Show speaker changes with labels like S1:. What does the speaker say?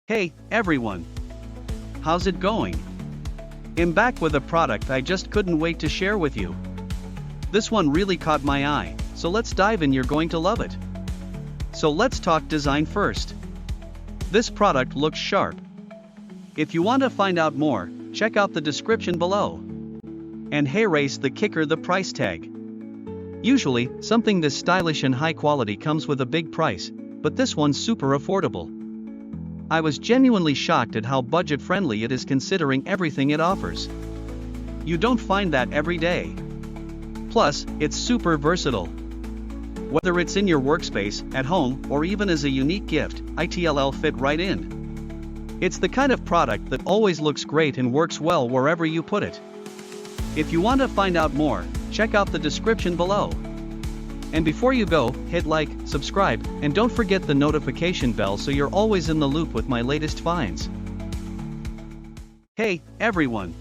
S1: Hey, everyone! How's it going? I'm back with a product I just couldn't wait to share with you. This one really caught my eye, so let's dive in. You're going to love it. So let's talk design first. This product looks sharp. If you want to find out more, check out the description below. And hey, race the kicker, the price tag. Usually, something this stylish and high quality comes with a big price, but this one's super affordable. I was genuinely shocked at how budget-friendly it is considering everything it offers. You don't find that every day. Plus, it's super versatile. Whether it's in your workspace, at home, or even as a unique gift, it'll fit right in. It's the kind of product that always looks great and works well wherever you put it. If you want to find out more, check out the description below. And before you go, hit like, subscribe, and don't forget the notification bell so you're always in the loop with my latest finds. Hey, everyone!